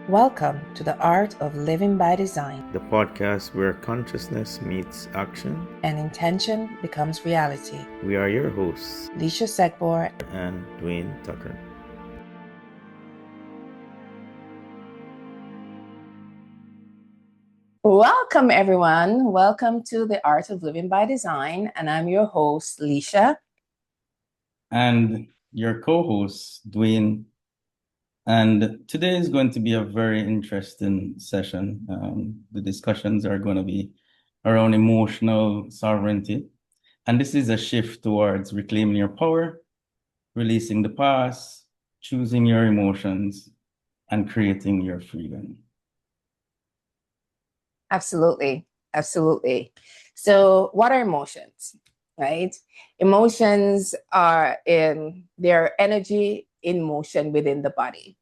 Welcome to the Art of Living by Design, the podcast where consciousness meets action and intention becomes reality. We are your hosts, Leisha Segboer and Dwayne Tucker. Welcome, everyone. Welcome to the Art of Living by Design, and I'm your host, Leisha. And your co-host, Dwayne. And today is going to be a very interesting session. The discussions are going to be around emotional sovereignty. And this is a shift towards reclaiming your power, releasing the past, choosing your emotions, and creating your freedom. Absolutely. Absolutely. So what are emotions, right? Emotions are their energy in motion within the body,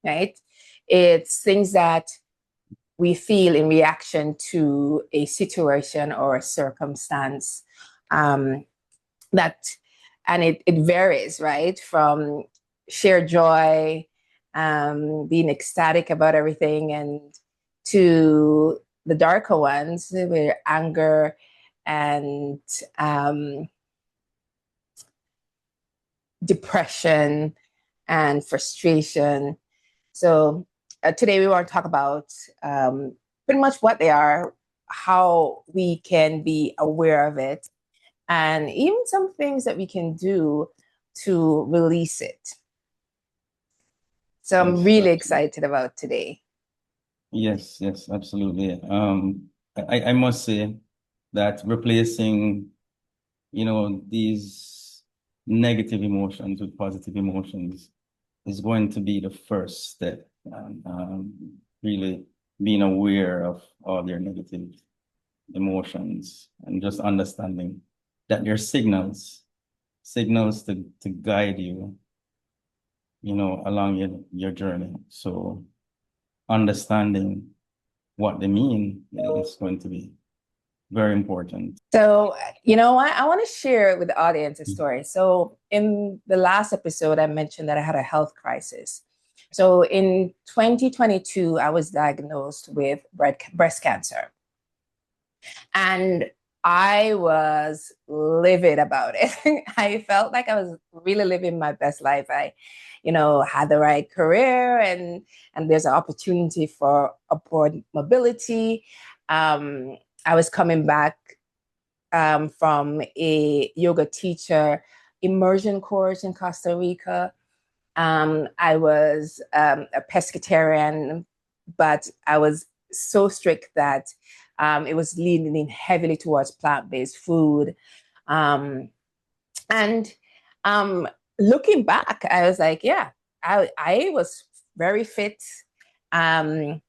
right? It's things that we feel in reaction to a situation or a circumstance and it varies, right? From sheer joy, being ecstatic about everything, and to the darker ones where anger and depression and frustration. So today we want to talk about pretty much what they are, how we can be aware of it, and even some things that we can do to release it. So I'm really excited about today. Yes, absolutely. I must say that replacing, these negative emotions with positive emotions is going to be the first step. Really being aware of all your negative emotions and just understanding that they're signals to guide you, along your journey. So understanding what they mean is going to be very important. So, I want to share with the audience a story. So in the last episode, I mentioned that I had a health crisis. So in 2022, I was diagnosed with breast cancer. And I was livid about it. I felt like I was really living my best life. I, had the right career and there's an opportunity for upward mobility. I was coming back from a yoga teacher immersion course in Costa Rica. I was a pescatarian, but I was so strict that it was leaning heavily towards plant-based food. And looking back, I was like, yeah, I was very fit. Even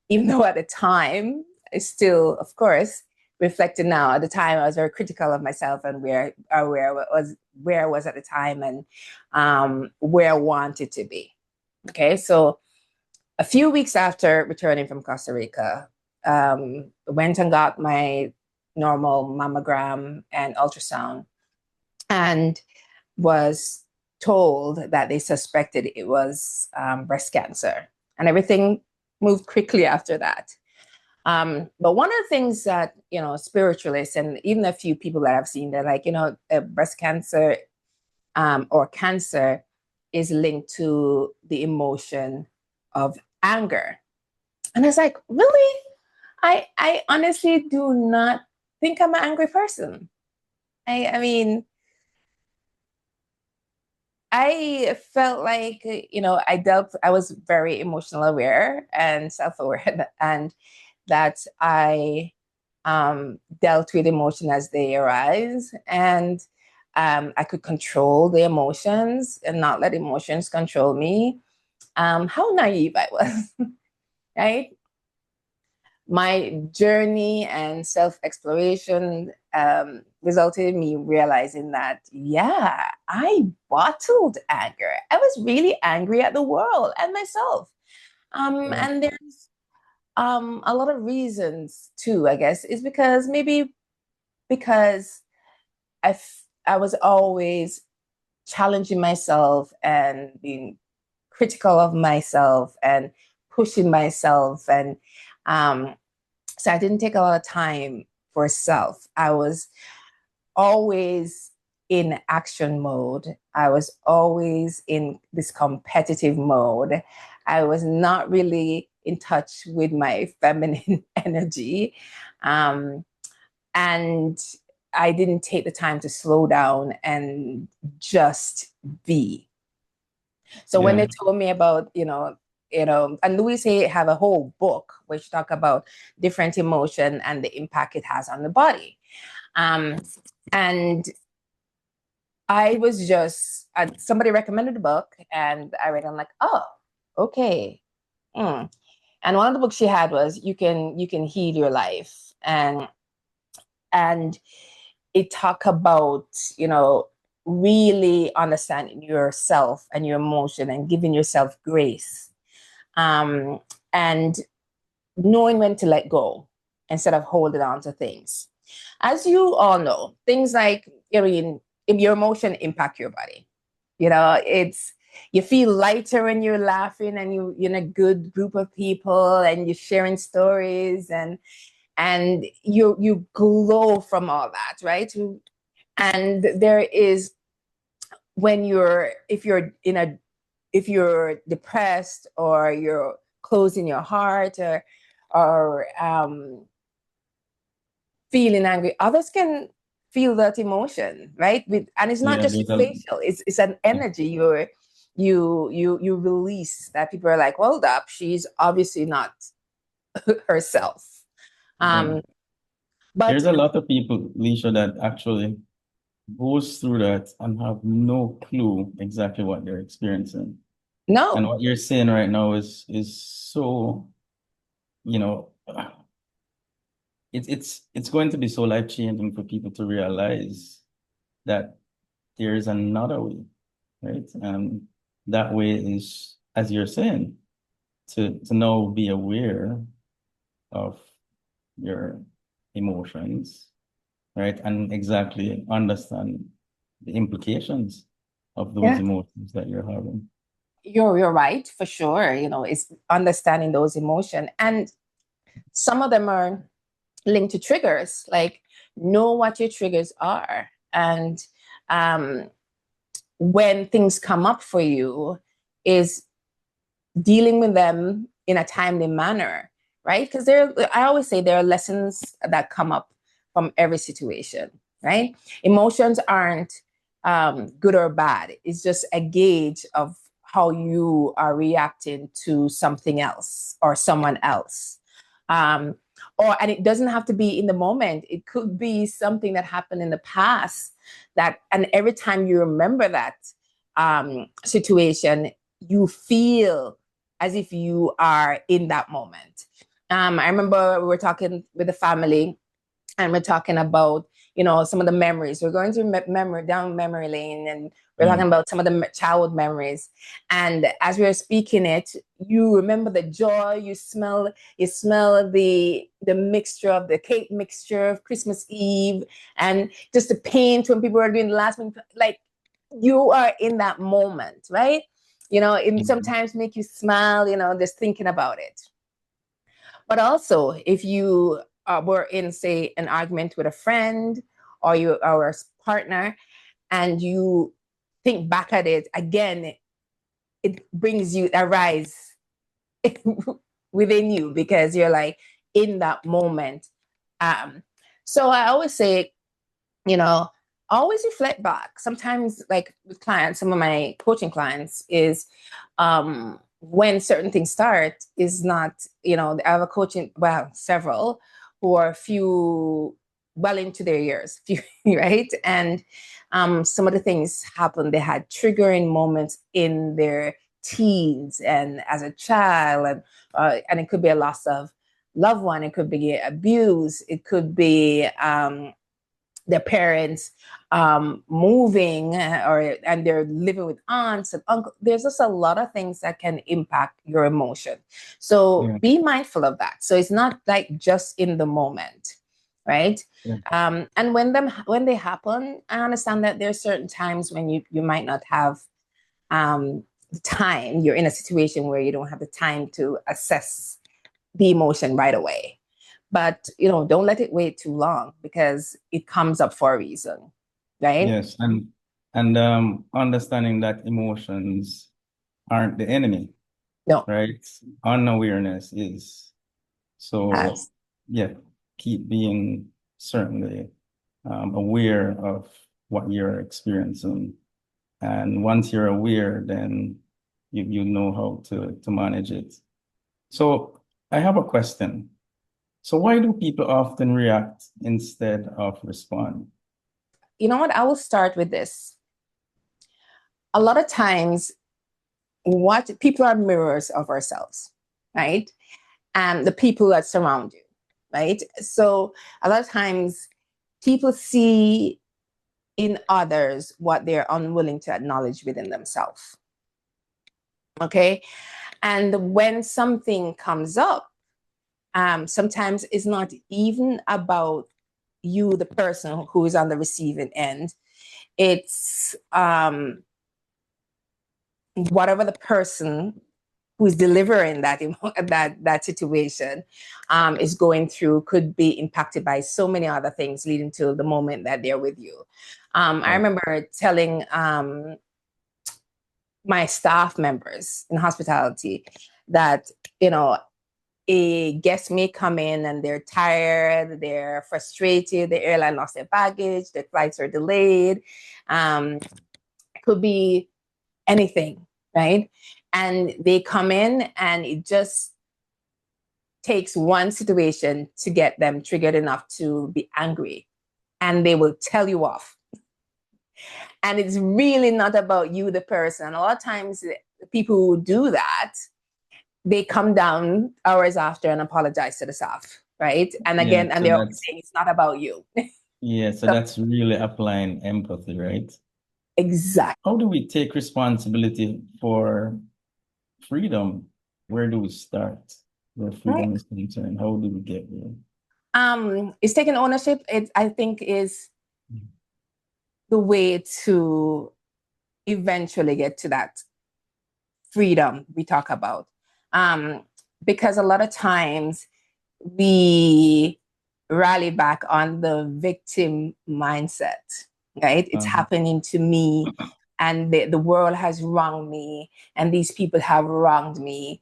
though at the time, I still, of course, reflected now. At the time, I was very critical of myself and where I was at the time and where I wanted to be. Okay, so a few weeks after returning from Costa Rica, went and got my normal mammogram and ultrasound, and was told that they suspected it was breast cancer, and everything moved quickly after that. But one of the things that, spiritualists and even a few people that I've seen, they're like, breast cancer or cancer is linked to the emotion of anger. And I was like, really? I honestly do not think I'm an angry person. I mean, I felt like, I was very emotional aware and self-aware, and that I dealt with emotion as they arise, and I could control the emotions and not let emotions control me. How naive I was, right? My journey and self-exploration resulted in me realizing that, yeah, I bottled anger. I was really angry at the world and myself. And there's a lot of reasons too, I guess, is because I was always challenging myself and being critical of myself and pushing myself. And so I didn't take a lot of time for self. I was always in action mode. I was always in this competitive mode. I was not really in touch with my feminine energy. And I didn't take the time to slow down and just be. So when Yeah. they told me about, and Louise Hay have a whole book which talk about different emotion and the impact it has on the body. And I was just, somebody recommended the book and I read it. I'm like, oh, okay. Mm. And one of the books she had was you can heal your life. And it talk about, really understanding yourself and your emotion and giving yourself grace. And knowing when to let go instead of holding on to things. As you all know, things like, your emotion impact your body. It's, you feel lighter when you're laughing and you're in a good group of people and you're sharing stories, and you glow from all that, right? And there is, when if you're depressed or you're closing your heart, or feeling angry, others can feel that emotion, right? And it's not Yeah, just there's a facial, it's an energy you release, that people are like, hold up, she's obviously not herself. yeah. um but There's a lot of people, Leisha, that actually goes through that and have no clue exactly what they're experiencing. And no, what you're saying right now is so, you know, it's going to be so life-changing for people to realize that there is another way, right? And that way is, as you're saying, to now be aware of your emotions, right? And exactly understand the implications of those yeah, emotions that you're having. you're right, for sure. It's understanding those emotions, and some of them are linked to triggers. Like, know what your triggers are, and um when things come up for you, is dealing with them in a timely manner, right? Because I always say there are lessons that come up from every situation, right? Emotions aren't good or bad. It's just a gauge of how you are reacting to something else or someone else. Um, and it doesn't have to be in the moment. It could be something that happened in the past, and every time you remember that situation, you feel as if you are in that moment. I remember we were talking with the family, and we're talking about, some of the memories. We're going through down memory lane, and we're Yeah. talking about some of the childhood memories. And as we were speaking it, you remember the joy. You smell the mixture of the cake mixture of Christmas Eve, and just the paint when people are doing the last minute, like, you are in that moment, right? It Mhm. sometimes make you smile, just thinking about it. But also, if you were in, say, an argument with a friend or a partner, and you think back at it again, it brings you a rise within you, because you're like in that moment. Um, so I always say, you know, always reflect back. Sometimes, like with clients, some of my coaching clients, is when certain things start, is not, I have a coaching, well, several who are few, well into their years, few, right? And some of the things happen, they had triggering moments in their teens and as a child, and it could be a loss of loved one, it could be abuse, it could be their parents moving, and they're living with aunts and uncles. There's just a lot of things that can impact your emotion. So Yeah. be mindful of that. So it's not like just in the moment, right? Yeah. And when they happen, I understand that there are certain times when you might not have the time, you're in a situation where you don't have the time to assess the emotion right away. But, don't let it wait too long, because it comes up for a reason, right? Yes, and understanding that emotions aren't the enemy, No. right? Unawareness is. So Yes. yeah, keep being certainly aware of what you're experiencing. And once you're aware, then you know how to manage it. So I have a question. So why do people often react instead of respond? You know what? I will start with this. A lot of times, what people are mirrors of ourselves, right? And the people that surround you, right? So a lot of times people see in others what they're unwilling to acknowledge within themselves. Okay. And when something comes up, sometimes it's not even about you, the person who is on the receiving end. It's whatever the person who's delivering that situation is going through could be impacted by so many other things leading to the moment that they're with you. I remember telling my staff members in hospitality that, a guest may come in and they're tired, they're frustrated, the airline lost their baggage, their flights are delayed. It could be anything, right? And they come in and it just takes one situation to get them triggered enough to be angry, and they will tell you off. And it's really not about you, the person. A lot of times, the people who do that, they come down hours after and apologize to the staff, right? And Yeah, again, and so they're always that's saying it's not about you. yeah, so So, that's really applying empathy, right? exactly. How do we take responsibility for freedom? Where do we start? Where freedom is concerned, how do we get there? It's taking ownership. It, I think, is the way to eventually get to that freedom we talk about. Um, because a lot of times we rally back on the victim mindset, right? It's Um, happening to me, and the world has wronged me, and these people have wronged me,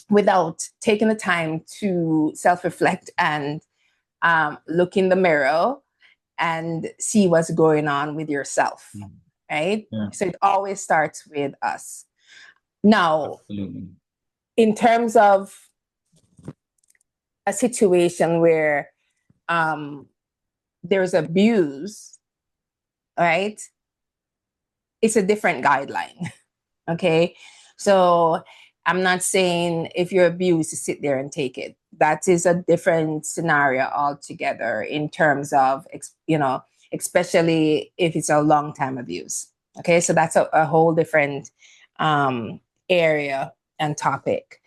without taking the time to self reflect and look in the mirror and see what's going on with yourself, right? yeah, So it always starts with us. Now, absolutely. in terms of a situation where um, there's abuse, right? It's a different guideline. Okay. So I'm not saying if you're abused to sit there and take it. That is a different scenario altogether in terms of, especially if it's a long time abuse. Okay. So that's a whole different area and topic.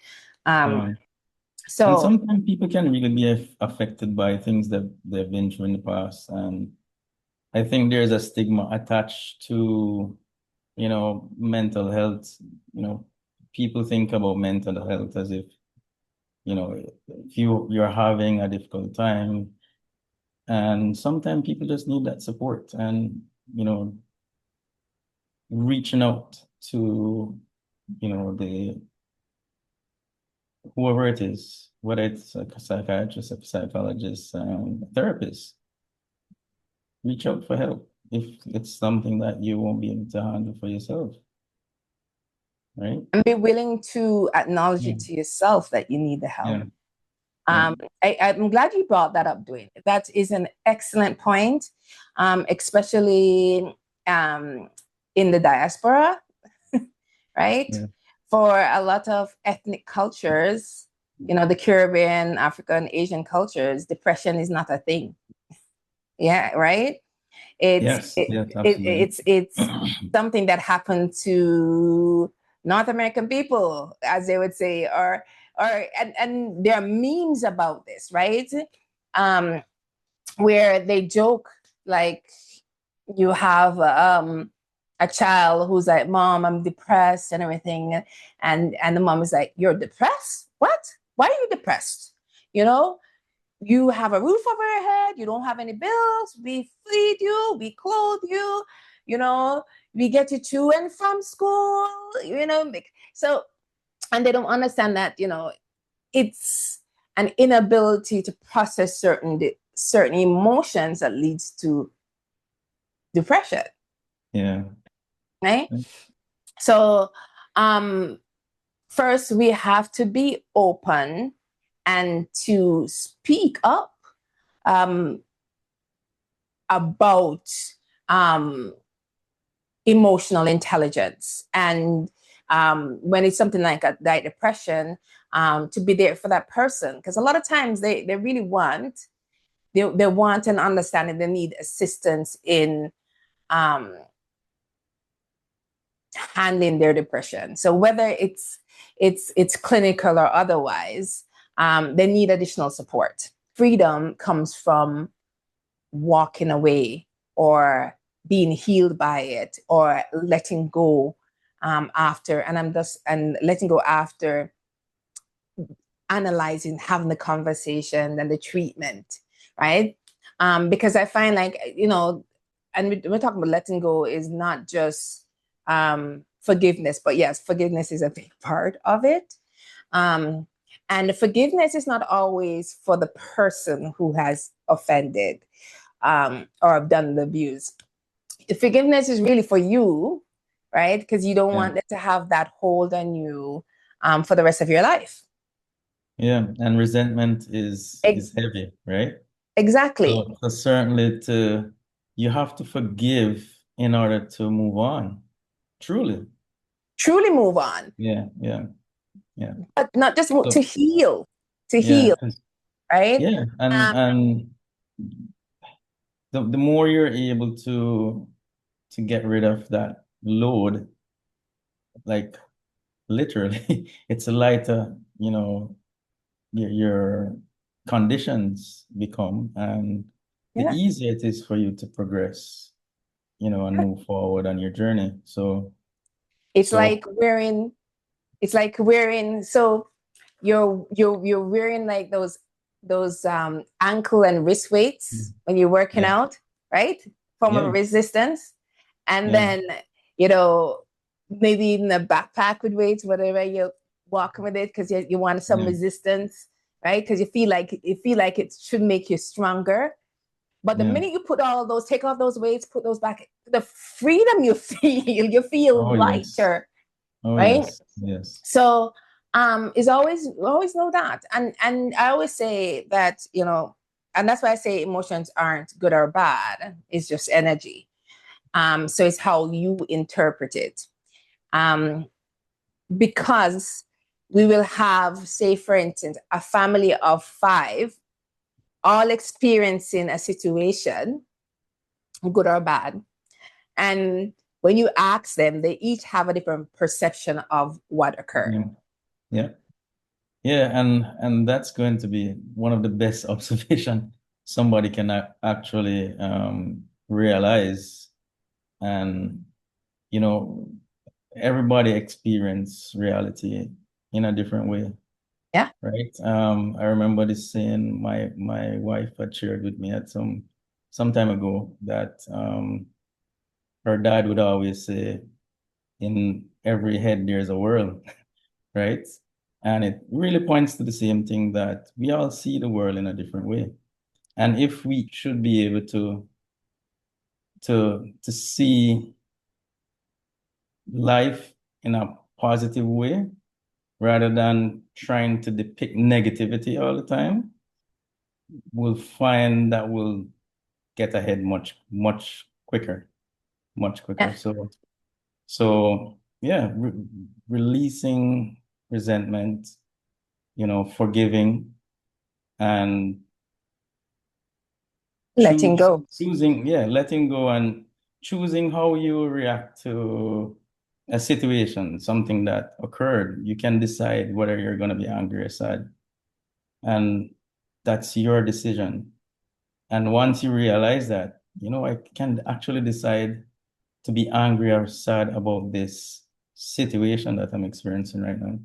Um, Yeah. And so sometimes people can really be affected by things that they've been through in the past. And I think there's a stigma attached to, mental health. People think about mental health as if, if you're having a difficult time. And sometimes people just need that support and, reaching out to, the whoever it is, whether it's a psychiatrist, a psychologist, a therapist, reach out for help if it's something that you won't be able to handle for yourself, right? and be willing to acknowledge Yeah, it to yourself that you need the help. yeah, yeah, I'm glad you brought that up, Dwayne. That is an excellent point, especially in the diaspora, right? yeah. For a lot of ethnic cultures, the Caribbean, African, Asian cultures, depression is not a thing. Yeah, right. It's Yes, it, yes, it, absolutely. it's something that happened to North American people, as they would say, or and there are memes about this, right? Um, where they joke like you have a child who's like, Mom, I'm depressed and everything. And the mom is like, You're depressed? What? Why are you depressed? You know, you have a roof over your head, you don't have any bills, we feed you, we clothe you, you know, we get you to and from school, you know. So, and they don't understand that, you know, it's an inability to process certain emotions that leads to depression. Yeah. Right. So first we have to be open and to speak up um about um emotional intelligence, and when it's something like depression, to be there for that person, because a lot of times they really want, they want an understanding, they need assistance in um handling their depression. So whether it's clinical or otherwise, they need additional support. Freedom comes from walking away or being healed by it, or letting go after, and letting go after analyzing, having the conversation and the treatment, right? Because I find, like, you know, and we're talking about letting go is not just forgiveness, but yes, forgiveness is a big part of it. Um, and forgiveness is not always for the person who has offended or done the abuse. Forgiveness is really for you, right? Because you don't Yeah. want it to have that hold on you for the rest of your life. Yeah. And resentment is Ex- heavy, right? exactly. So certainly you have to forgive in order to move on. Truly. Truly move on, Yeah. Yeah. Yeah. but not just to So heal, to yeah. heal, right? Yeah. Um, And the more you're able to get rid of that load, like literally, it's a lighter, your conditions become, and the yeah, easier it is for you to progress, and move forward on your journey. So, it's so like wearing, so you're wearing like those ankle and wrist weights when you're working yeah, out, right? Form of yeah, resistance. And yeah, then, you know, maybe even a backpack with weights, whatever, you're walking with it because you want some yeah, resistance, right? Because you feel like it should make you stronger. But the yeah. minute you put all those, take off those weights, put those back, the freedom you feel, you feel Oh yes, lighter, oh right? yes, yes, So is always know that. And I always say that, you know, and that's why I say emotions aren't good or bad. It's just energy. So it's how you interpret it. Um, because we will have, say, for instance, a family of five all experiencing a situation, good or bad. And when you ask them, they each have a different perception of what occurred. yeah, yeah, yeah, and that's going to be one of the best observation somebody can actually realize. And you know everybody experience reality in a different way, Yeah. right? I remember this saying my wife had shared with me at some time ago, that her dad would always say, in every head there's a world, right? And it really points to the same thing, that we all see the world in a different way. And if we should be able to see life in a positive way, rather than trying to depict negativity all the time, we'll find that we'll get ahead much, much quicker, much quicker. Yeah. So yeah, releasing resentment, forgiving, and Letting go. letting go, and choosing how you react to a situation, something that occurred. You can decide whether you're going to be angry or sad, and that's your decision. And once you realize that, I can actually decide to be angry or sad about this situation that I'm experiencing right now.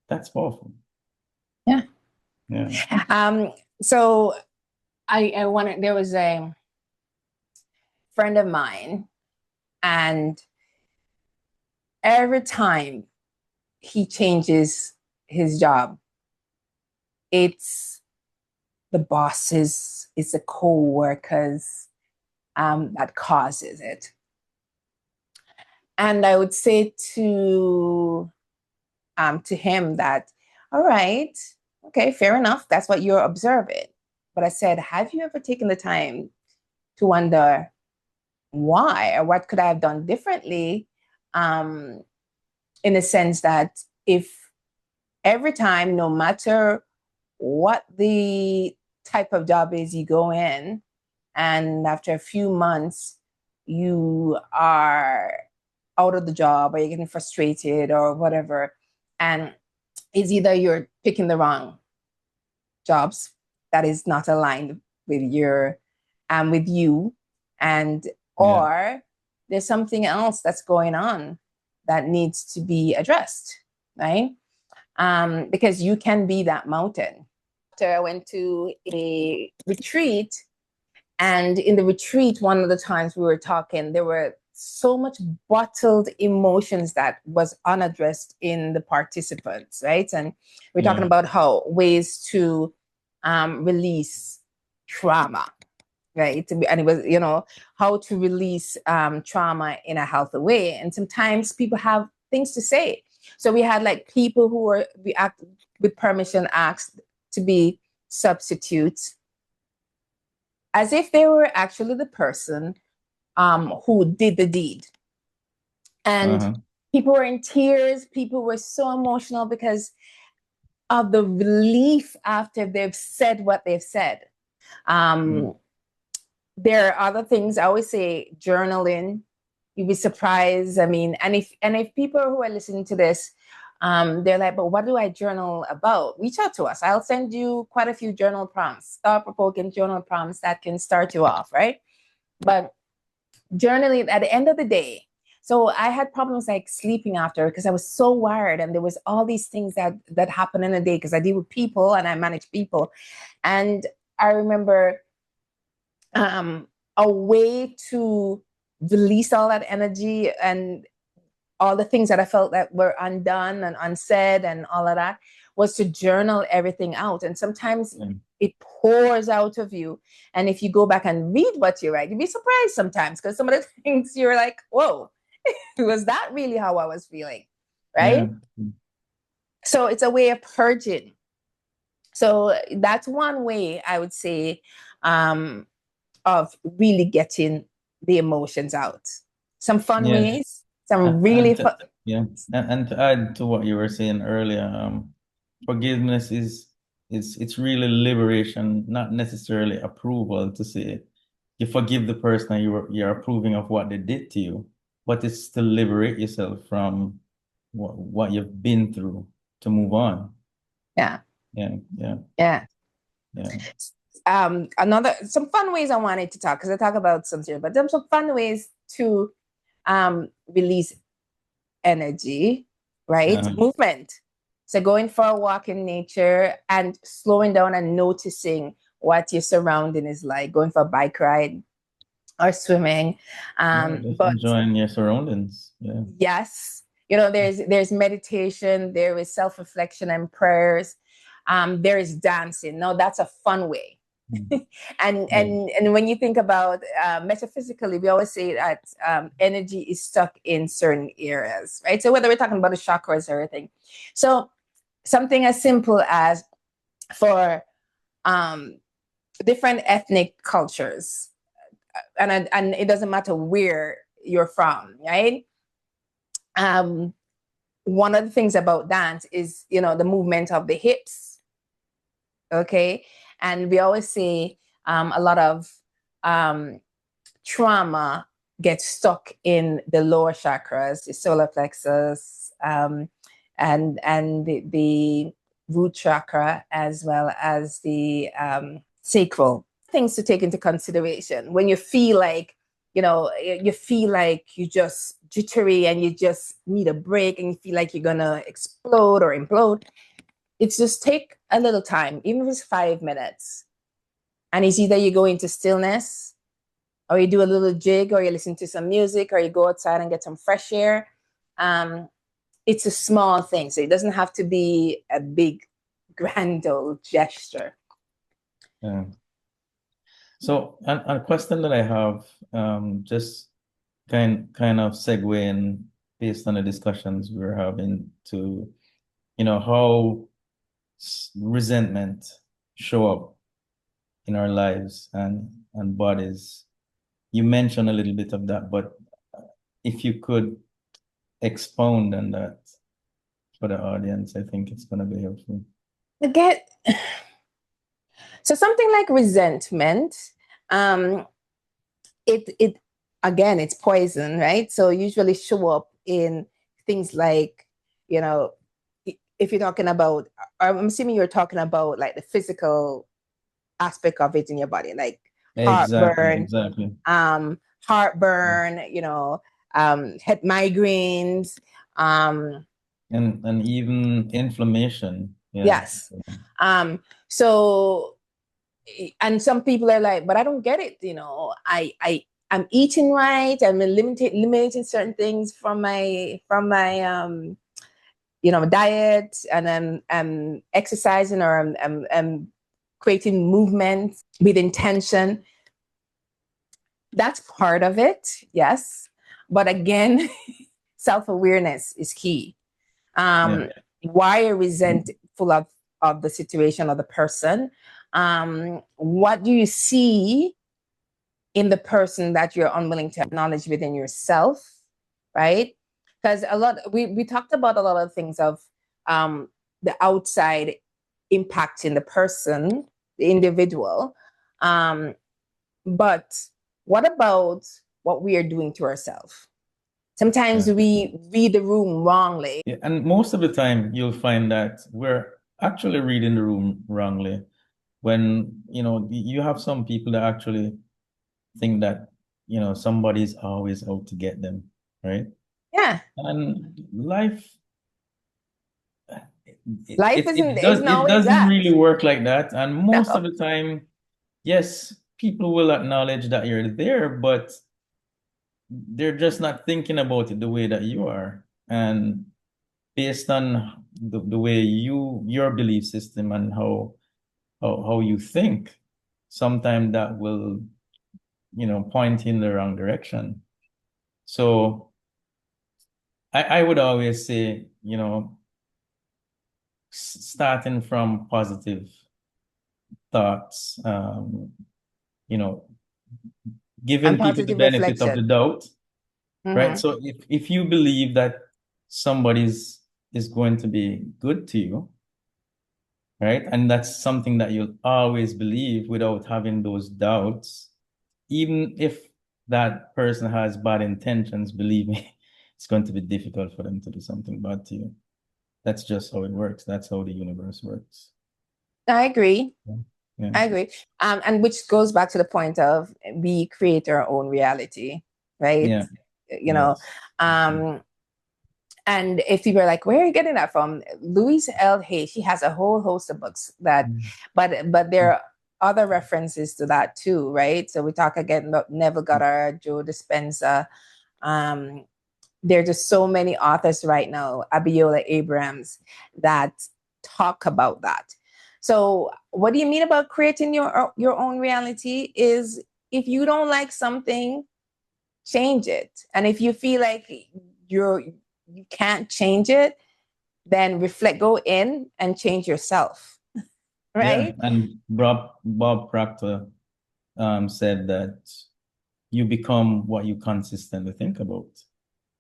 That's powerful. Yeah. Yeah. So I wanted, there was a friend of mine, and every time he changes his job, it's the bosses, it's the co-workers that causes it. And I would say to him that, all right, okay, fair enough. That's what you're observing. But I said, have you ever taken the time to wonder why, or what could I have done differently? In the sense that if every time, no matter what the type of job is, you go in, and after a few months, you are out of the job, or you're getting frustrated or whatever, and it's either you're picking the wrong jobs that is not aligned with your with you, and Yeah. or there's something else that's going on that needs to be addressed, right? Because you can be that mountain. After I went to a retreat, and in the retreat, one of the times we were talking, there were so much bottled emotions that was unaddressed in the participants, right? And we're talking Yeah. about how ways to release trauma, right? And it was, how to release trauma in a healthy way. And sometimes people have things to say. So we had like people who were, we act with permission, asked to be substitutes, as if they were actually the person who did the deed. And people were in tears. People were so emotional because of the relief after they've said what they've said. There are other things. I always say journaling. You'd be surprised. I mean, and if people who are listening to this, they're like, but what do I journal about? Reach out to us. I'll send you quite a few journal prompts, thought-provoking journal prompts that can start you off, right? But journaling at the end of the day. So I had problems like sleeping after because I was so wired, and there was all these things that happen in a day because I deal with people and I manage people. And I remember a way to release all that energy and all the things that I felt that were undone and unsaid and all of that was to journal everything out. And sometimes it pours out of you. And if you go back and read what you write, you'd be surprised sometimes because some of the things you're like, whoa, was that really how I was feeling? Right? Yeah. So it's a way of purging. So that's one way I would say of really getting the emotions out. Some fun Yeah. ways, some really And fun. yeah, and to add to what you were saying earlier, forgiveness is it's really liberation, not necessarily approval to say you forgive the person and you're approving of what they did to you, but it's to liberate yourself from what you've been through to move on. Yeah. Yeah, yeah, Yeah. yeah. Some fun ways I wanted to talk, because I talk about some serious, but there's some fun ways to release energy, right? Movement. So going for a walk in nature and slowing down and noticing what your surrounding is like, going for a bike ride or swimming. Just But enjoying your surroundings. Yeah. yes, there's meditation, there is self-reflection and prayers. There is dancing. Now that's a fun way. And when you think about metaphysically, we always say that energy is stuck in certain areas, right? So whether we're talking about the chakras or anything, so something as simple as for different ethnic cultures, and it doesn't matter where you're from, right? One of the things about dance is the movement of the hips, okay? And we always say a lot of trauma gets stuck in the lower chakras, the solar plexus, and the root chakra, as well as the sacral. Things to take into consideration when you feel like you feel like you just jittery and you just need a break and you feel like you're gonna explode or implode, it's just take a little time, even if it's 5 minutes. And it's either you go into stillness, or you do a little jig, or you listen to some music, or you go outside and get some fresh air. It's a small thing. So it doesn't have to be a big, grand old gesture. Yeah. So a question that I have, just kind of segueing based on the discussions we were having to, how resentment show up in our lives and bodies. You mentioned a little bit of that, but if you could expound on that for the audience, I think it's going to be helpful. Again, so something like resentment, it again, it's poison, right? So usually show up in things like, if you're talking about, I'm assuming you're talking about like the physical aspect of it in your body, like heartburn, Exactly. Heartburn, head migraines, and even inflammation. Yeah. Yes. So, and some people are like, but I don't get it. I'm eating right. I'm eliminating certain things from my diet, and I'm exercising, or I'm creating movement with intention. That's part of it, yes. But again, self-awareness is key. Why are you resentful of the situation or the person? What do you see in the person that you're unwilling to acknowledge within yourself, right? Because we talked about a lot of things of the outside impacting the person, the individual. But what about what we are doing to ourselves? Sometimes we read the room wrongly. Yeah, and most of the time you'll find that we're actually reading the room wrongly. When, you have some people that actually think that, somebody's always out to get them, right? Yeah. And life isn't always doesn't that. really work like that. And most No. of the time, yes, people will acknowledge that you're there, but they're just not thinking about it the way that you are. And based on the way your belief system and how you think, sometimes that will, point in the wrong direction. So I would always say, starting from positive thoughts, giving And people the positive benefit of the reflection. doubt, right? Mm-hmm. So if you believe that somebody's is going to be good to you, right? And that's something that you'll always believe without having those doubts, even if that person has bad intentions, believe me, it's going to be difficult for them to do something bad to you. That's just how it works. That's how the universe works. I agree. Yeah. I agree. And which goes back to the point of we create our own reality, right? Yeah. Yes. And if people are like, where are you getting that from? Louise L. Hay, she has a whole host of books but there are other references to that too, right? So we talk again about Neville Goddard, Joe Dispenza. There are just so many authors right now, Abiola Abrams, that talk about that. So what do you mean about creating your own reality? Is if you don't like something, change it. And if you feel like you can't change it, then reflect, go in and change yourself. Right? Yeah. And Bob Proctor said that you become what you consistently think about.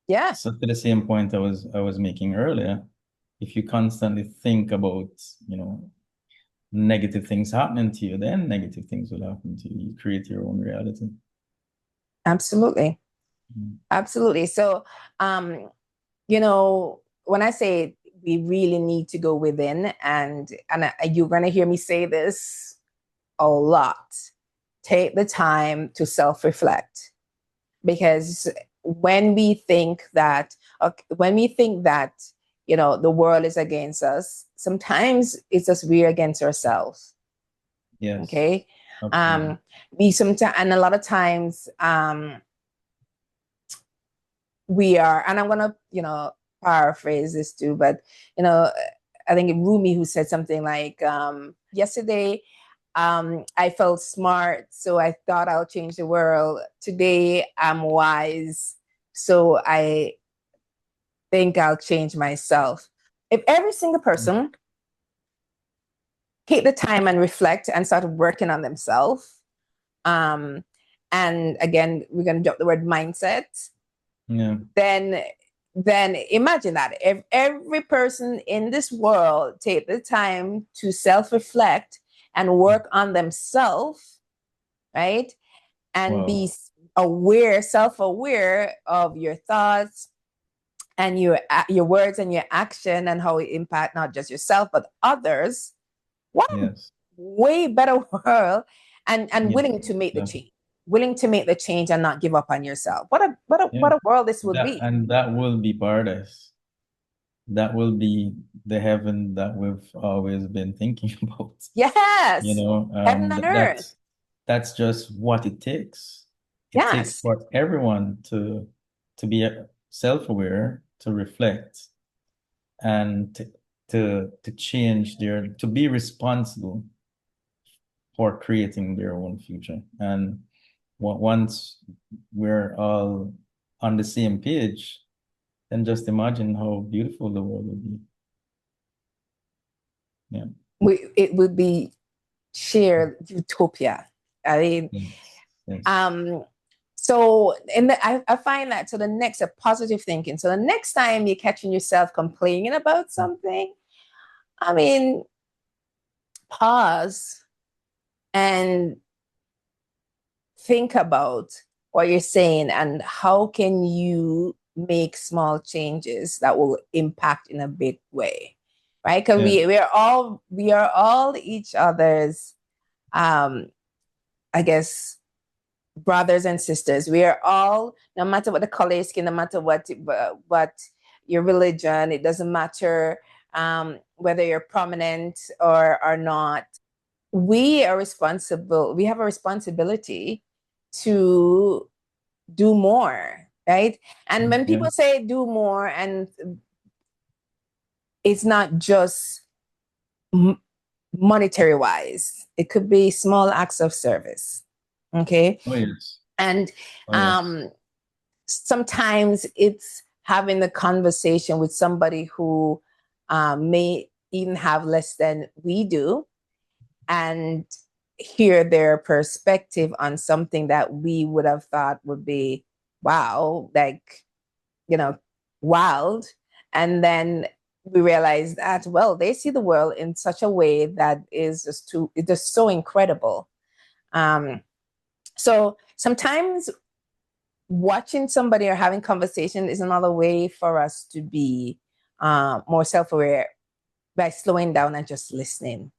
Yeah. So to the same point I was making earlier, if you constantly think about, negative things happening to you, then negative things will happen to you. You create your own reality. Absolutely. Absolutely. So, when I say we really need to go within, and you're going to hear me say this a lot, take the time to self-reflect. because when we think that, the world is against us, sometimes it's just we're against ourselves. Yes, Okay. absolutely. We sometimes, and a lot of times, we are, and I'm gonna, paraphrase this too, but I think Rumi who said something like, yesterday, I felt smart, so I thought I'll change the world. Today, I'm wise, so I think I'll change myself. If every single person take the time and reflect and start working on themselves, and again, we're going to drop the word mindset, Yeah, then imagine that if every person in this world take the time to self-reflect and work on themselves, right? And wow. be self-aware of your thoughts and your words and your action and how it impact not just yourself but others. What a Yes, way better world, and yes, willing to make the yeah, change. Willing to make the change and not give up on yourself. yeah. What a world this would That be. and that will be paradise. That will be the heaven that we've always been thinking about. You Yes. know, Heaven and earth. that's just what it takes. It takes Yes. for everyone to be self-aware, to reflect, and to change to be responsible for creating their own future. And once we're all on the same page, then just imagine how beautiful the world would be. Yeah. It would be sheer utopia. I mean, Yes. Yes. um, so I find that, so the next, a positive thinking. So the next time you're catching yourself complaining about something, I mean, pause and think about what you're saying and how can you make small changes that will impact in a big way, right? Because Yeah. we are all each other's, um I guess, brothers and sisters. We are all, no matter what the color of skin, no matter what your religion, it doesn't matter, whether you're prominent or not. We have a responsibility to do more, right? And when Yeah. people say do more, and it's not just monetary wise, it could be small acts of service. Okay. Oh yes. And Oh yes. um sometimes it's having the conversation with somebody who, may even have less than we do, and hear their perspective on something that we would have thought would be, wow, like, you know, wild. And then we realize that, well, they see the world in such a way that is it's just so incredible. Um, so sometimes watching somebody or having conversation is another way for us to be, more self-aware, by slowing down and just listening,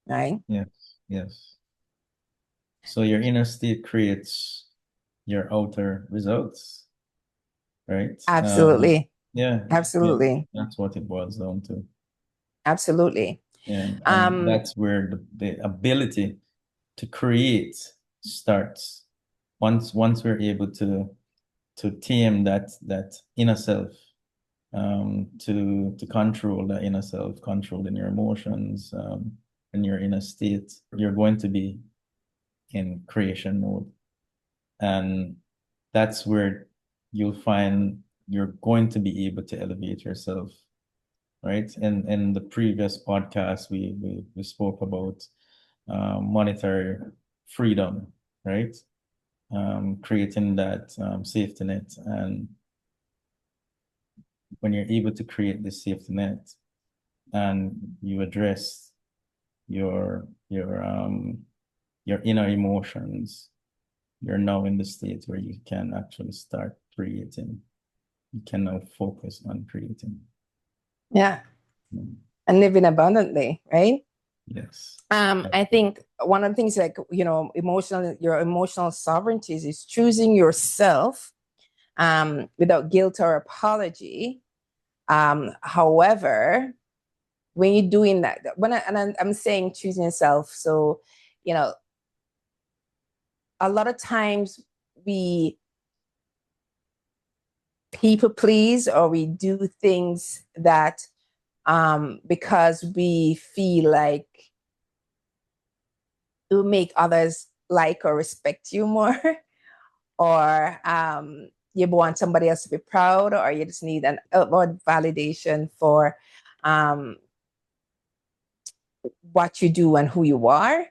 right? Yes. Yes. So your inner state creates your outer results, right? Absolutely. Yeah, yeah, Absolutely. that's what it boils down to. Absolutely. Yeah, and Um, that's where the ability to create starts. Once we're able to tame that inner self, to control the inner self, controlling your emotions, and your inner state, you're going to be in creation mode. And that's where you'll find you're going to be able to elevate yourself, right? And in the previous podcast, we spoke about monetary freedom, right? Creating that safety net. And when you're able to create this safety net and you address your your um your inner emotions, you're now in the state where you can actually start creating. You can now focus on creating. yeah. Mm. And living abundantly, right? Yes. I think one of the things, like, your emotional sovereignty is choosing yourself without guilt or apology. However, when you're doing that, I'm saying choosing yourself, so you know, a lot of times we people please, or we do things that because we feel like it will make others like or respect you more, or you want somebody else to be proud, or you just need an outward validation for um, what you do and who you are.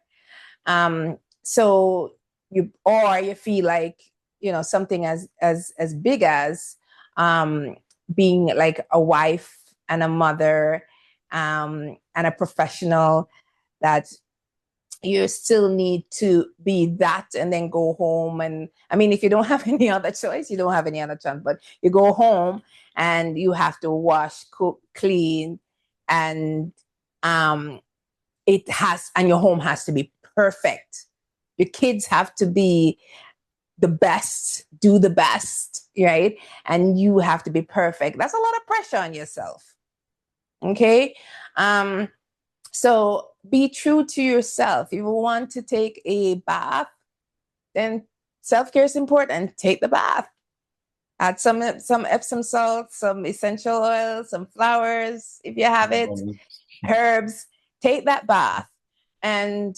So you feel like, something as big as being like a wife and a mother, and a professional, that you still need to be that, and then go home. And I mean, if you don't have any other choice, you don't have any other chance, but you go home and you have to wash, cook, clean, and um and your home has to be perfect. Your kids have to be the best, do the best, right? And you have to be perfect. That's a lot of pressure on yourself. Okay. So be true to yourself. If you want to take a bath, then self-care is important. Take the bath. Add some Epsom salt, some essential oils, some flowers, if you have it, herbs. Take that bath and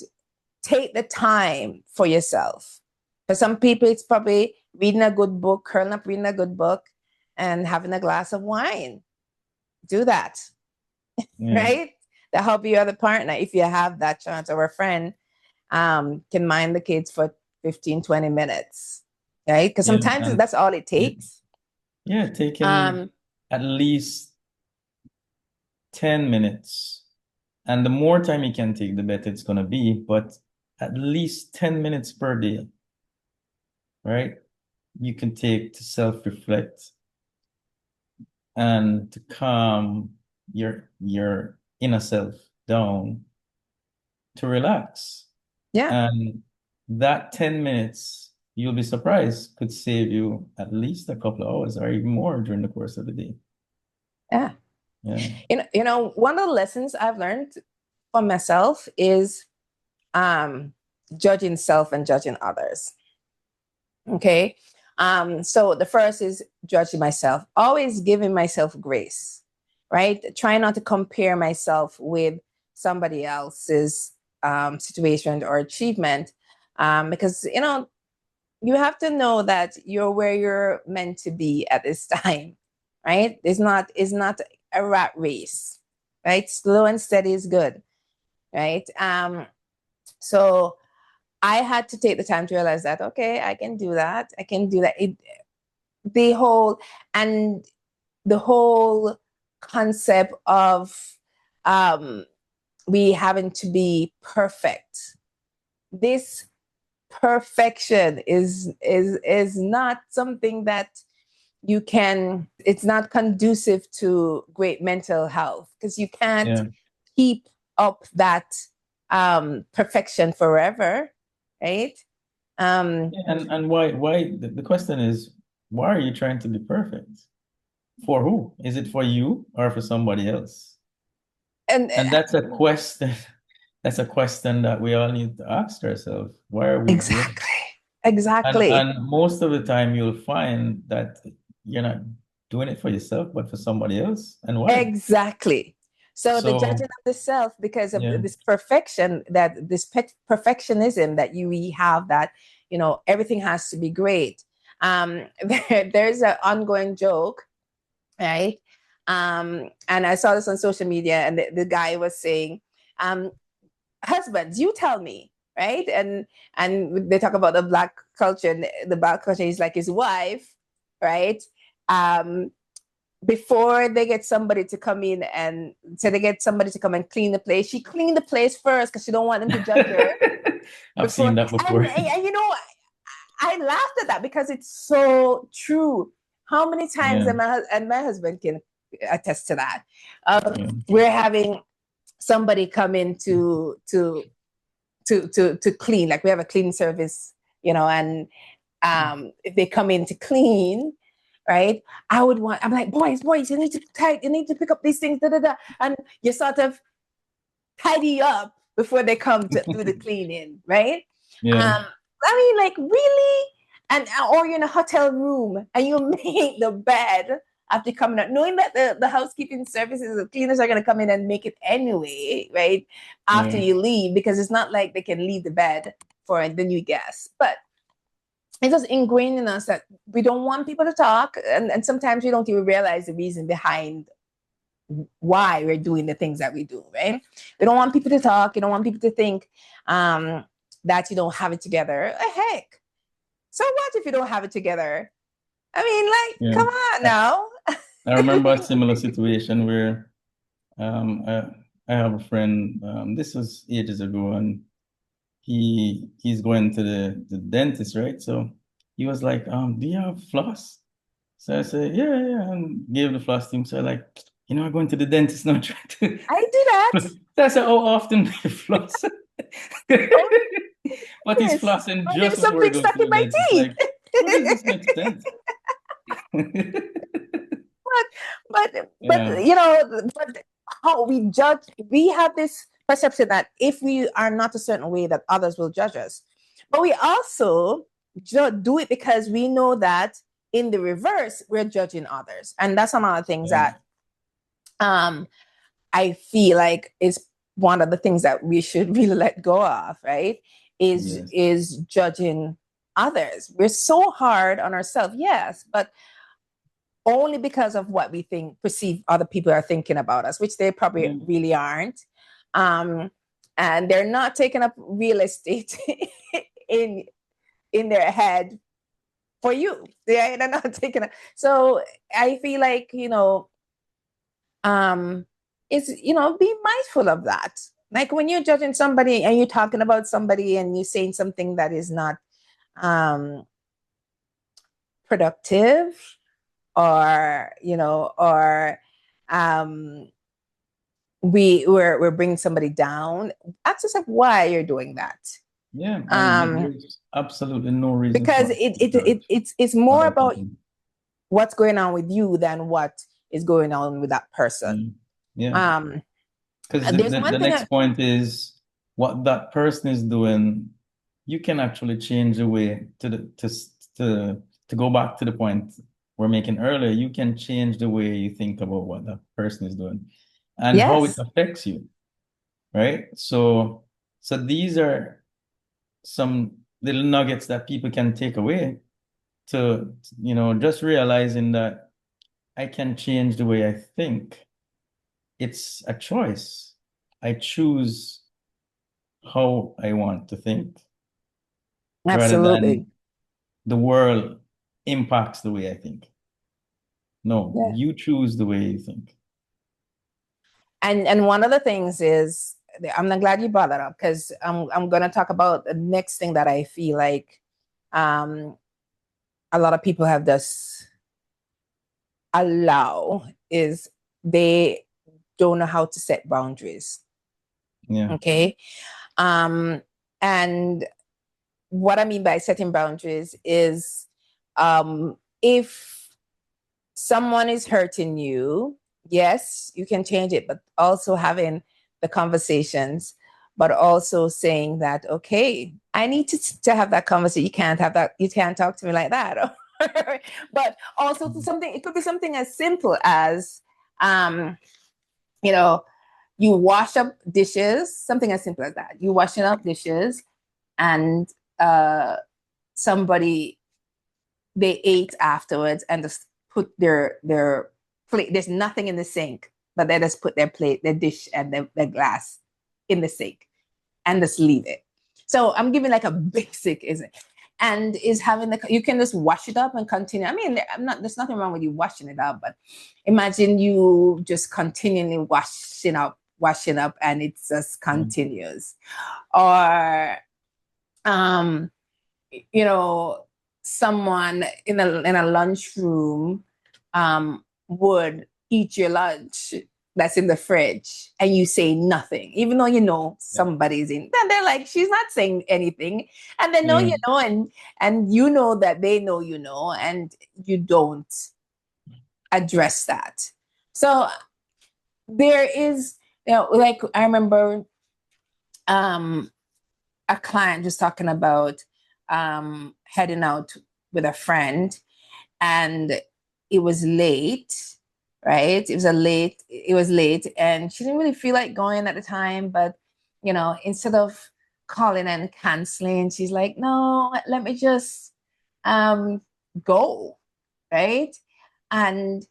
take the time for yourself. For some people, it's probably reading a good book, curling up reading a good book, and having a glass of wine. Do that, right? That help your other partner, if you have that chance, or a friend can mind the kids for 15, 20 minutes, right? Because sometimes that's all it takes. Taking at least 10 minutes. And the more time you can take, the better it's going to be. But at least 10 minutes per day, right? You can take to self-reflect and to calm your inner self down, to relax. Yeah. And that 10 minutes, you'll be surprised, could save you at least a couple of hours or even more during the course of the day. Yeah. Yeah. One of the lessons I've learned from myself is judging self and judging others. Okay. So the first is judging myself, always giving myself grace, right? Try not to compare myself with somebody else's situation or achievement, because, you have to know that you're where you're meant to be at this time, right? It's not a rat race, right? Slow and steady is good, right? So I had to take the time to realize that, okay, I can do that. I can do that. The whole and the whole concept of we having to be perfect. This perfection is not something that it's not conducive to great mental health, because you can't keep up that perfection forever, right? And why the question is, why are you trying to be perfect? For who? Is it for you or for somebody else? And that's a question. That's a question that we all need to ask ourselves. Why are we doing it? Exactly. And most of the time you'll find that you're not doing it for yourself, but for somebody else. And why? Exactly. So the judging of the self, because of this perfection, that this perfectionism that we have, that everything has to be great. There's an ongoing joke, right? And I saw this on social media, and the guy was saying, husbands, you tell me, right? And they talk about the black culture, and the black culture is like his wife, right? Before they get somebody to come in, and so they get somebody to come and clean the place, she cleaned the place first because she don't want them to judge her. I've seen that before. And I laughed at that because it's so true. How many times, and my husband can attest to that. We're having somebody come in to clean, like we have a cleaning service, and if they come in to clean, right? I'm like, boys, you need to pick up these things, da, da, da. And you sort of tidy up before they come to do the cleaning, right? Yeah. I mean, like, really? Or you're in a hotel room and you make the bed after coming out, knowing that the housekeeping services, the cleaners are going to come in and make it anyway, right? After you leave, because it's not like they can leave the bed for the new guests. But it's just ingrained in us that we don't want people to talk. And sometimes we don't even realize the reason behind why we're doing the things that we do, right? We don't want people to talk. You don't want people to think that you don't have it together. Heck, so what if you don't have it together? I mean, like, come on now. I remember a similar situation where I have a friend, this was ages ago, and he's going to the dentist, right? So he was like, do you have floss? So I said, yeah, and gave the floss to him. So like, I'm going to the dentist now. Trying to I do that. So I said, how often do you floss? But he's flossing just there's before he something goes stuck to in the my dentist. teeth. Like, how does this make sense? but Yeah. but how we judge, we have this perception that if we are not a certain way, that others will judge us. But we also do it because we know that in the reverse, we're judging others. And that's one of the things that I feel like is one of the things that we should really let go of, right? Is judging others. We're so hard on ourselves, yes, but only because of what we perceive other people are thinking about us, which they probably really aren't. And they're not taking up real estate in their head for you. They're not taking it. So I feel like, is, be mindful of that. Like when you're judging somebody and you're talking about somebody and you're saying something that is not productive, or we're bringing somebody down, ask yourself why you're doing that. Yeah, and there's absolutely no reason because for it's more about what's going on with you than what is going on with that person. Yeah. Because the next point is what that person is doing. You can actually change the way to go back to the point we're making earlier. You can change the way you think about what that person is doing and how it affects you, right? So these are some little nuggets that people can take away to, just realizing that I can change the way I think. It's a choice. I choose how I want to think rather than the world impacts the way I think. No, you choose the way you think. And one of the things is, I'm glad you brought that up, because I'm going to talk about the next thing that I feel like a lot of people have this allow is they don't know how to set boundaries. Yeah. Okay. And what I mean by setting boundaries is if someone is hurting you, yes, you can change it, but also having the conversations, but also saying that, okay, I need to have that conversation. You can't have that. You can't talk to me like that. But also it could be something as simple as, you wash up dishes, something as simple as that. You washing up dishes and somebody, they ate afterwards and just put their plate. There's nothing in the sink, but they just put their plate, their dish, and their glass in the sink and just leave it. So I'm giving like a basic, isn't it? And is having you can just wash it up and continue. I mean, there's nothing wrong with you washing it up, but imagine you just continually washing up, and it just continues. Or, someone in a lunchroom would eat your lunch, that's in the fridge and you say nothing, even though you know somebody's in, then they're like, she's not saying anything. And they know, Yeah. you know, and you know that they know, you know, and you don't address that. So there is, you know, like I remember um a client just talking about heading out with a friend, and it was late, right? It was late, and she didn't really feel like going at the time, but you know, instead of calling and canceling, she's like, no, let me just um go, right? And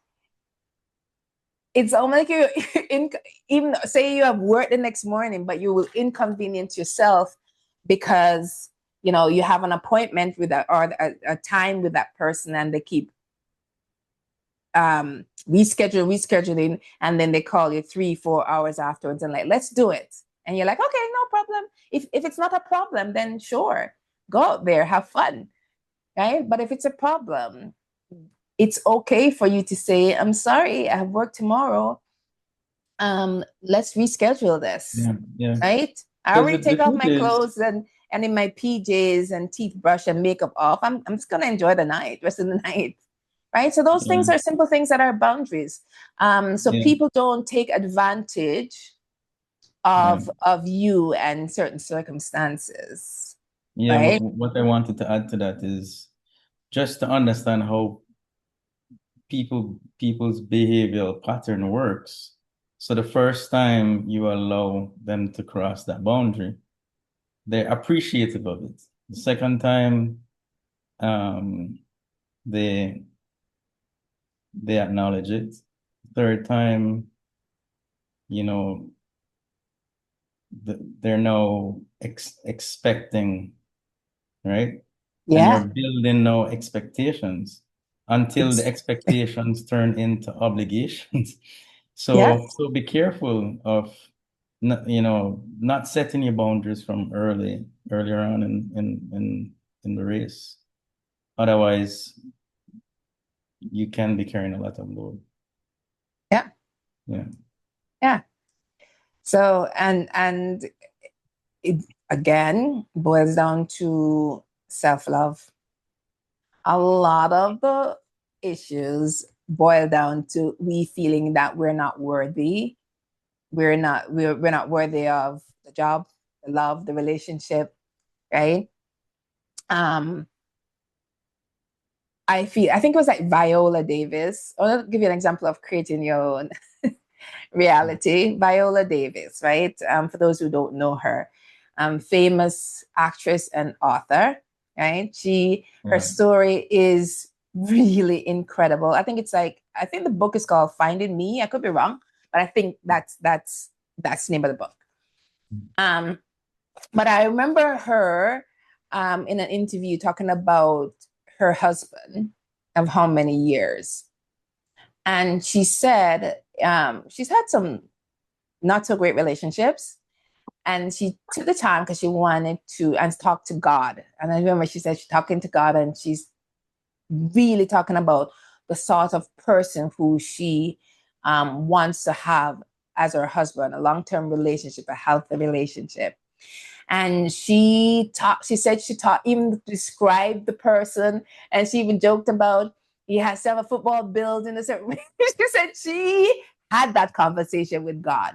it's almost like you in, even say you have work the next morning, but you will inconvenience yourself because you know you have an appointment with a time with that person, and they keep rescheduling, and then they call you 3-4 hours afterwards and like, let's do it. And you're like, okay, no problem. If it's not a problem, then sure, go out there, have fun, right? But if it's a problem, it's okay for you to say, I'm sorry, I have work tomorrow. Let's reschedule this, Yeah. Yeah. right? I Because already the take off truth my is, clothes and in my PJs and teeth brush and makeup off. I'm just gonna enjoy the night, rest of the night. Right. So those yeah, things are simple things that are boundaries. So yeah, people don't take advantage yeah. of you and certain circumstances. Yeah, Right. what I wanted to add to that is just to understand how people's behavioral pattern works. So the first time you allow them to cross that boundary, they're appreciative of it. The second time, um, they they acknowledge it. Third time, you know, they're now expecting, right? And you're Yeah. building no expectations until the It's, expectations turn into obligations. yeah. So be careful of not setting your boundaries from earlier on in the race. Otherwise, you can be carrying a lot of load. Yeah. Yeah. Yeah. So and it again boils down to self-love. A lot of the issues boil down to we feeling that we're not worthy. We're not worthy of the job, the love, the relationship, right? Um, I think it was like Viola Davis. I'll give you an example of creating your own reality. Viola Davis, right? For those who don't know her, famous actress and author, right? Her Yeah. story is really incredible. I think the book is called Finding Me. I could be wrong, but I think that's the name of the book. Um, but I remember her in an interview talking about her husband of how many years. And she said she's had some not so great relationships. And she took the time because she wanted to and talk to God. And I remember she said she's talking to God and she's really talking about the sort of person who she wants to have as her husband, a long-term relationship, a healthy relationship. And she said she taught even described the person, and she even joked about he has to have a football build in a certain way. She said she had that conversation with God.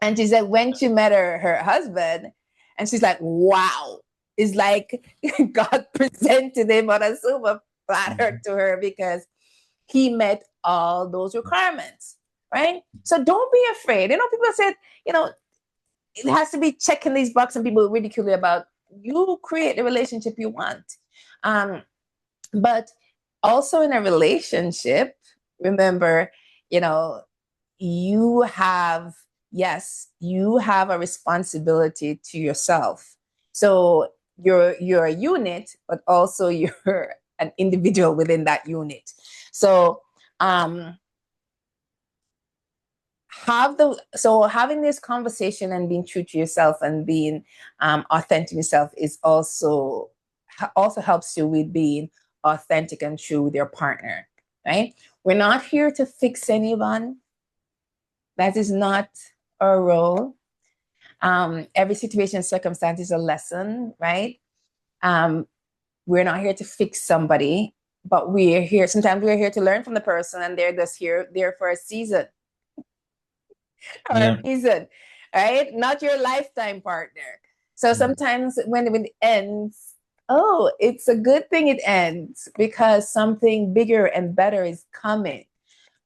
And she said when she met her husband, and she's like, wow, it's like God presented him on a silver platter to her because he met all those requirements, right? So don't be afraid. You know, people said, you know, it has to be checking these boxes, and people ridicule you about you create the relationship you want. Um, but also in a relationship, remember, you know, you have, yes, you have a responsibility to yourself. So you're a unit, but also you're an individual within that unit. So um having this conversation and being true to yourself and being authentic yourself is also helps you with being authentic and true with your partner, right? We're not here to fix anyone. That is not our role. Every situation and circumstance is a lesson, right? We're not here to fix somebody, but we're here. Sometimes we're here to learn from the person, and they're just here there for a season or a Yeah. reason, right? Not your lifetime partner. So sometimes when it ends, oh, it's a good thing it ends because something bigger and better is coming.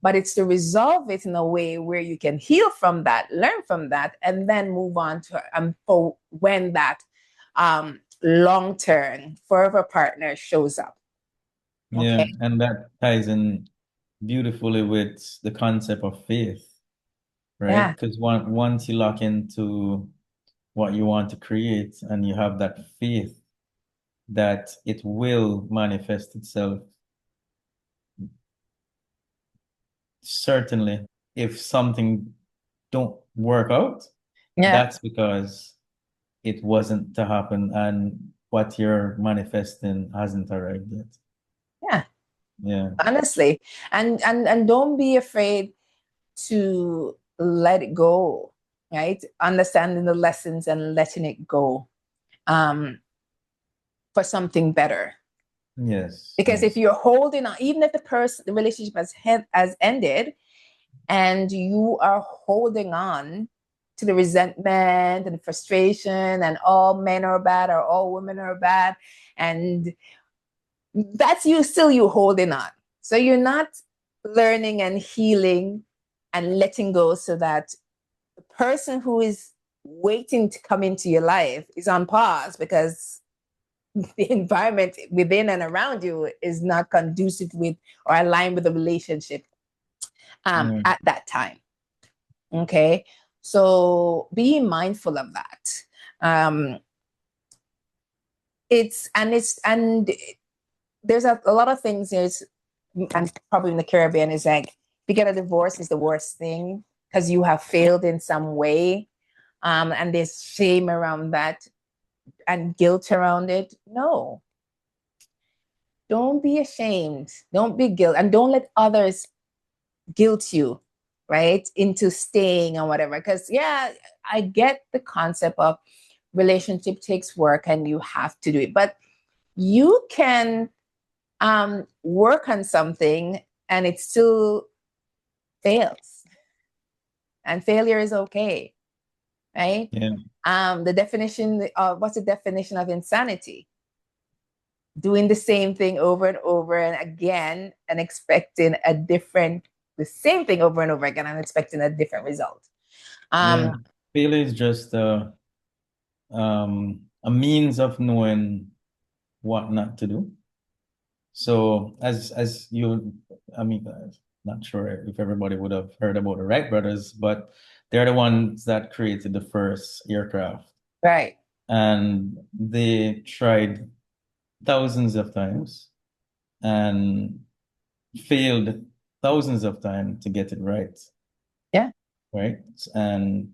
But it's to resolve it in a way where you can heal from that, learn from that, and then move on to for when that long-term forever partner shows up. Yeah. Okay. And that ties in beautifully with the concept of faith, right? Yeah. Because once you lock into what you want to create and you have that faith that it will manifest itself, certainly if something don't work out, Yeah. that's because it wasn't to happen and what you're manifesting hasn't arrived yet. Yeah. Yeah. Honestly. And don't be afraid to let it go, right? Understanding the lessons and letting it go um, for something better. Yes. Because if Yes. you're holding on, even if the relationship has ended, and you are holding on to the resentment and frustration, and all men are bad or all women are bad, and that's you holding on. So you're not learning and healing and letting go so that the person who is waiting to come into your life is on pause because the environment within and around you is not conducive with or aligned with the relationship Mm. at that time. Okay. So be mindful of that. Um, and there's a lot of things there's and probably in the Caribbean is like if you get a divorce is the worst thing because you have failed in some way. And there's shame around that and guilt around it. No, don't be ashamed. Don't be guilt and don't let others guilt you, right, into staying or whatever. Because yeah, I get the concept of relationship takes work and you have to do it, but you can work on something and it still fails, and failure is okay, right? Yeah. The definition of what's the definition of insanity? Doing the same thing over and over and again and expecting the same thing over and over again and expecting a different result. Yeah. Um, Failure is just a means of knowing what not to do. So as you, I mean, not sure if everybody would have heard about the Wright brothers, but they're the ones that created the first aircraft, right. and they tried thousands of times and failed thousands of times to get it right, Yeah. right? And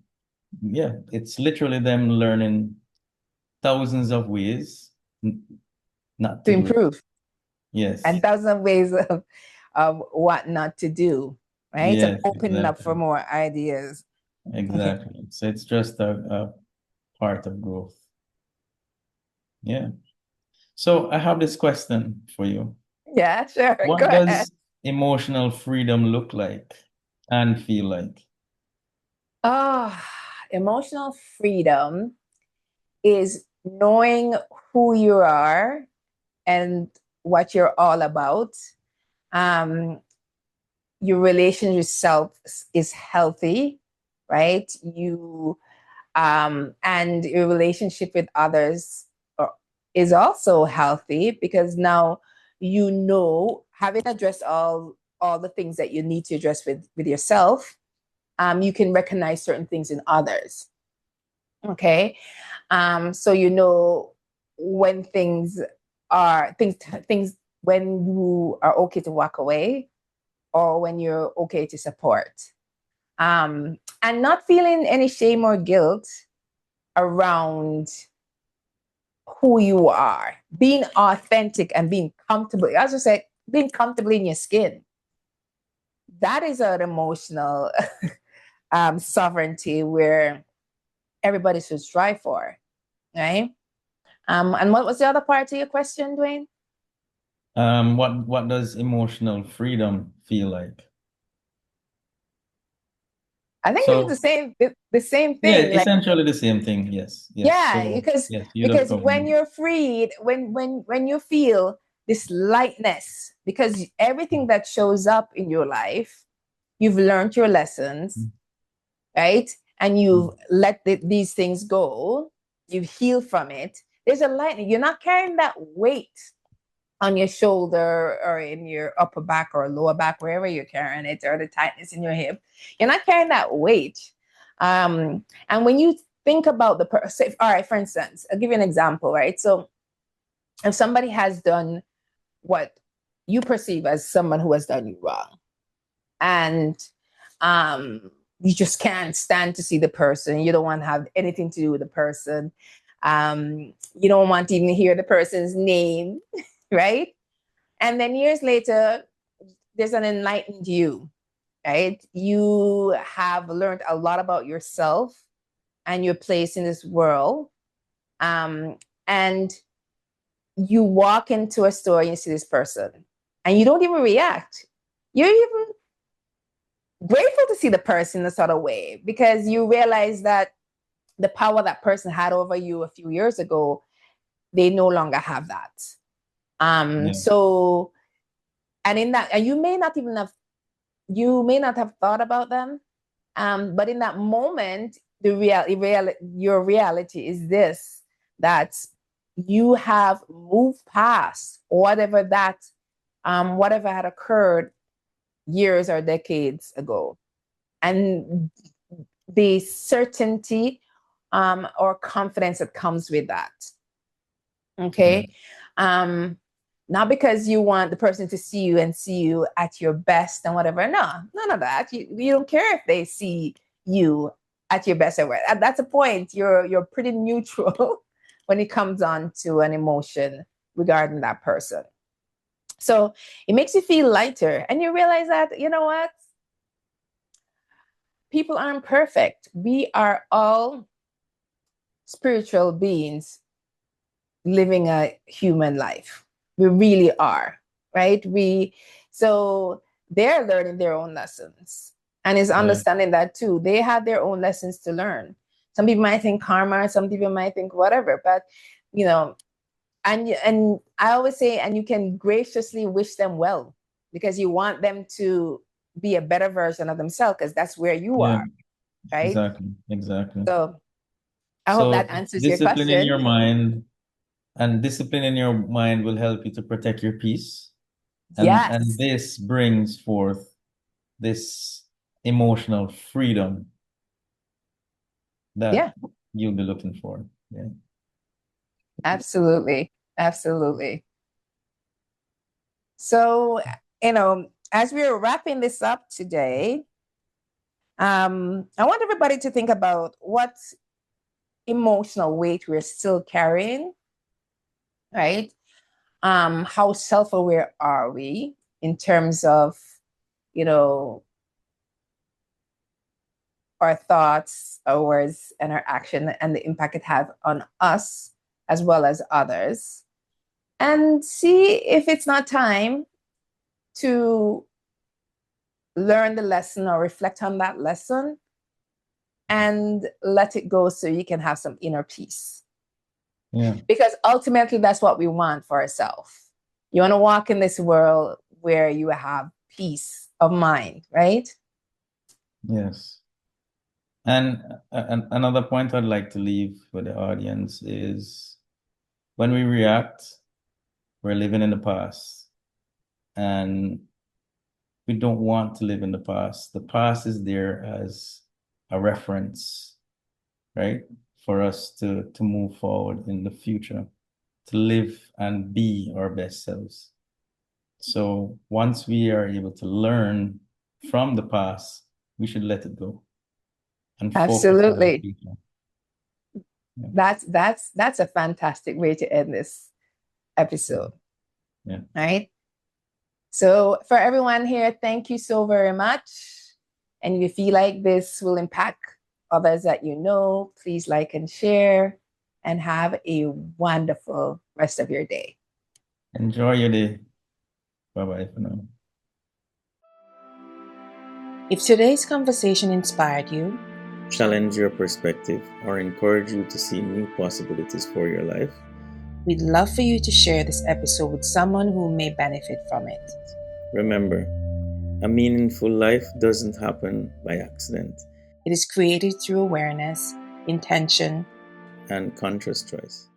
yeah, it's literally them learning thousands of ways not To to do it. improve Yes, and thousands of ways of what not to do, right? And yes, opening up for exactly. more ideas. Exactly. So it's just a part of growth. Yeah. So I have this question for you. Yeah, sure. Go What ahead. does emotional freedom look like and feel like? Oh, emotional freedom is knowing who you are and what you're all about. Um, your relationship with self is healthy, right? You and your relationship with others is also healthy because now you know, having addressed all the things that you need to address with yourself, you can recognize certain things in others. Okay. So you know when things when you are okay to walk away or when you're okay to support. And not feeling any shame or guilt around who you are, being authentic and being comfortable. As I said, being comfortable in your skin. That is an emotional sovereignty where everybody should strive for, right? And what was the other part of your question, Dwayne? What does emotional freedom feel like? I think it's So the same yeah, thing. Like, essentially the same thing. Yes, yes. yeah, So because yes, you'd have covered when it. you're freed, when you feel this lightness, because everything that shows up in your life, you've learned your lessons, right? And you've let these things go. You've healed from it. There's a lightning. You're not carrying that weight on your shoulder or in your upper back or lower back, wherever you're carrying it, or the tightness in your hip. You're not carrying that weight. And when you think about the person, all right, for instance, I'll give you an example, right? So if somebody has done what you perceive as someone who has done you wrong, and you just can't stand to see the person, you don't want to have anything to do with the person, you don't want to even hear the person's name, right? And then years later, there's an enlightened you, right? You have learned a lot about yourself and your place in this world. And you walk into a store and you see this person and you don't even react. You're even grateful to see the person in a sort of way because you realize that the power that person had over you a few years ago, they no longer have that. Yeah. So, and in that, and you may not have thought about them, but in that moment, your reality is this, that you have moved past whatever had occurred years or decades ago. And the certainty or confidence that comes with that. Okay. Not because you want the person to see you and see you at your best and whatever. No, none of that. You don't care if they see you at your best or whatever. That's a point. You're pretty neutral when it comes on to an emotion regarding that person. So it makes you feel lighter, and you realize that, you know what? People aren't perfect. We are all spiritual beings living a human life. We really are, right? So they're learning their own lessons, and is Yeah. understanding that too. They have their own lessons to learn. Some people might think karma, some people might think whatever, but you know, and I always say, and you can graciously wish them well because you want them to be a better version of themselves because that's where you Yeah. are, right? Exactly. Exactly. So I hope that So answers your discipline in your question. mind and discipline in your mind will help you to protect your peace. And Yes. this brings forth this emotional freedom that Yeah, you'll be looking for. Yeah. absolutely. Absolutely. So, as we're wrapping this up today, I want everybody to think about what emotional weight we're still carrying, right? How self-aware are we in terms of, you know, our thoughts, our words, and our action, and the impact it has on us as well as others, and see if it's not time to learn the lesson or reflect on that lesson and let it go so you can have some inner peace. Yeah. Because ultimately, that's what we want for ourselves. You want to walk in this world where you have peace of mind, right? Yes. And another point I'd like to leave with the audience is when we react, we're living in the past. And we don't want to live in the past. The past is there as a reference, right? For us to move forward in the future, to live and be our best selves. So once we are able to learn from the past, we should let it go and focus on the Absolutely. future. Yeah. That's a fantastic way to end this episode, Yeah. right? So for everyone here, thank you so very much. And if you feel like this will impact others that you know, please like and share, and have a wonderful rest of your day. Enjoy your day. Bye-bye for now. If today's conversation inspired you, challenge your perspective, or encourage you to see new possibilities for your life, we'd love for you to share this episode with someone who may benefit from it. remember, a meaningful life doesn't happen by accident. It is created through awareness, intention, and conscious choice.